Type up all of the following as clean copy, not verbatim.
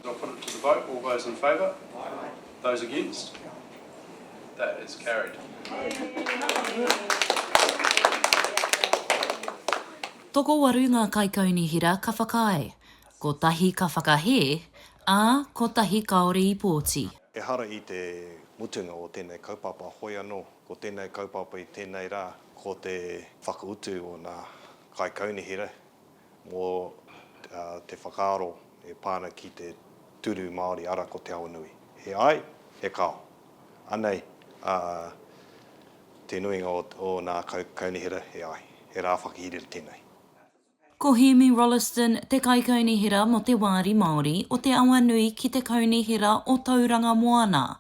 I'll put it to the vote. All those in favour? Aye. Those against? That is carried. Toko waru ngā kai Kaunihera ka whakae. Ko tahi ka whakahe, ā ko tahi kaore I Pōti. E hara I te mutunga o tēnei kaupapa hoi anō, ko tēnei kaupapa I tēnei rā, ko te whakautu o ngā kai Kaunihera mō te whakaaro e pāna ki te tuuru Māori ara ko Te Awanui. He ai, he kao. Anei, te nuinga o ngā Kaunihera he ai. He rā whakahirira tēnei. Ko Hemi Rolliston, te kai Kaunihera mo te wāri Māori o Te Awanui ki te Kaunihera o Tauranga Moana.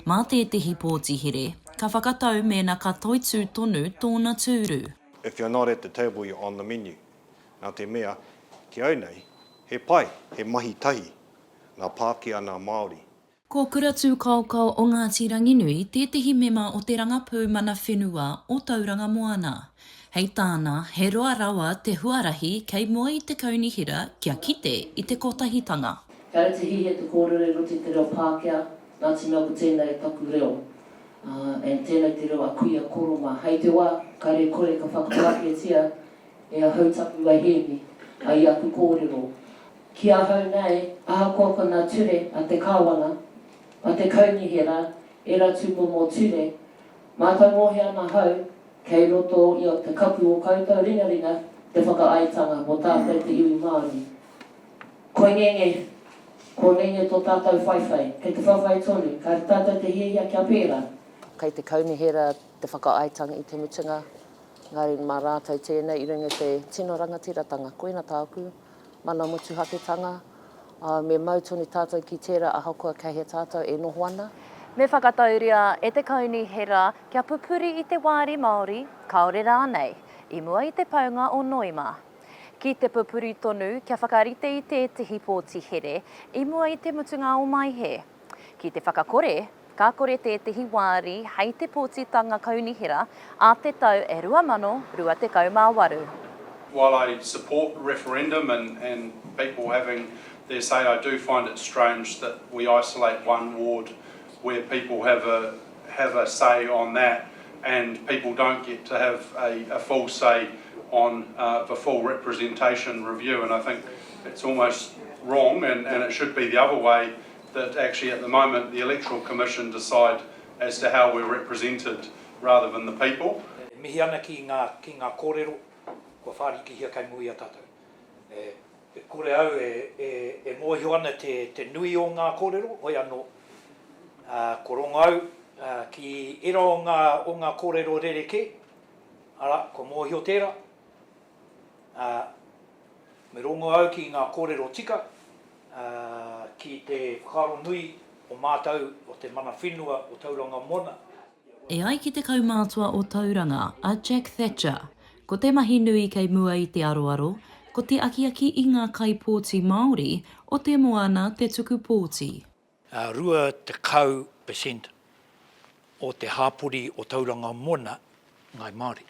Mā tētahi Pōti here, ka whakatau mēna ka toitū tonu tōna tuuru. If you're not at the table, you're on the menu. Nā te mea, ki au nei, he pai, he mahi tahi, ngā Pākehā ngā Māori. Ko kuratū kaukau o Ngāti Ranginui, tētahi mema o te rangapū mana whenua o Tauranga Moana. Hei tāna, he roa rawa te huarahi kei mua I te Kaunihera kia kite I te kotahitanga. Kare te hihe te kōrero te reo Pākehā, Ngāti mea ko tēnei taku reo. Tēnei te reo a kuia koroma. Hei te wā, kare kore ka whakapāketia e a hautapu ai hemi, a I aku kōrero. Ki a hau nei, ahakoa ko ngā ture a te kāwana, a te Kaunihera, e ratu mō ture. Mātou mohe ana hau, kei roto I o te kapu o koutou ringa te whakaaitanga mo tātou te iwi Māori. Ko ngenge, ko ngenge tō tātou whaiwhai, kei te whawhai tonu, kei tātou te hiahia kia pērā. Kei te Kaunihera te whakaaitanga I te mutunga, ngāri mā rātou tēnei I runga te tino rangatiratanga. Koina tāku, mana mutu haketanga, me mautoni tātou ki tērā ahakoa kei he tātou e noho ana. Me whakatauria e te Kaunihera kia pupuri I te wāri Māori, kaore rānei, I mua I te paunga o Noima. Ki te pupuri tonu kia whakarite I tētahi Pōti here, I mua I te mutunga o Maihe. Ki te whakakore, ka kore tētahi wāri hei te pōtitanga Kaunihera a te tau e 2028. While I support referendum and people having their say, I do find it strange that we isolate one ward where people have a say on that and people don't get to have a full say on the full representation review. And I think it's almost wrong and it should be the other way, that actually at the moment the Electoral Commission decide as to how we're represented rather than the people. Mihi ana ki ngā kōrero, kua whāriki hia kai mui a tātou. Kore au e mōhio ana te nui o ngā kōrero, hoi anō. Ko rongo au ki ira o ngā kōrero rereke, ara, ko mōhio tērā. Me rongo au ki ngā kōrero tika, ki te whakaro nui o mātou o te mana whenua o Tauranga Moana. E ai ki te kaumātua o Tauranga, a Jack Thatcher, ko te mahi nui kei mua I te aroaro, ko te akiaki I ngā kai Pōti Māori o te moana te tuku Pōti. Rua te kau % o te hāpori o Tauranga Moana ngai Māori.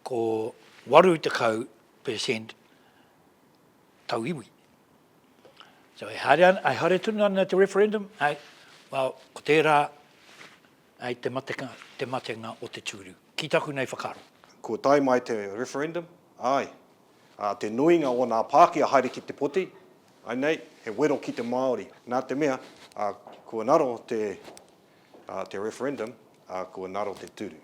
Ko waru te kau % tau iwi. So I hare tunu ana te referendum, well, ko tērā te matenga o te tūru. Ki taku nei whakaro. Ko tai mai te referendum, ai. Te nuinga o ngā Pākehā haere ki te poti, ai nei, he wero ki te Māori. Nā te mea, kua naro te referendum, kua naro te tūru.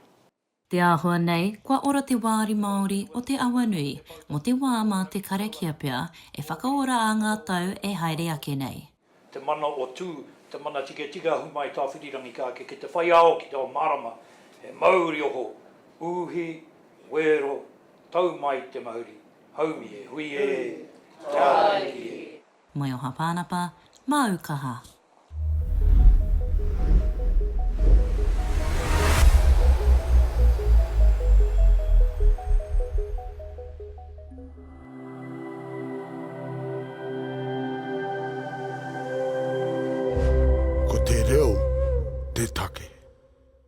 Te āhua nei, kua ora te wāri Māori o Te Awanui, mo te wāma te karakia pia, e whakaora a ngā tau e haere ake nei. Te mana o tū, te mana tika humai tāwhirirangi kāke, ki te whaiao ki te o marama, he Māori oho, uhi, wero, tau mai te Māori, haumi e, hui e, tāki e. Mai o Hapānapa, Aukaha.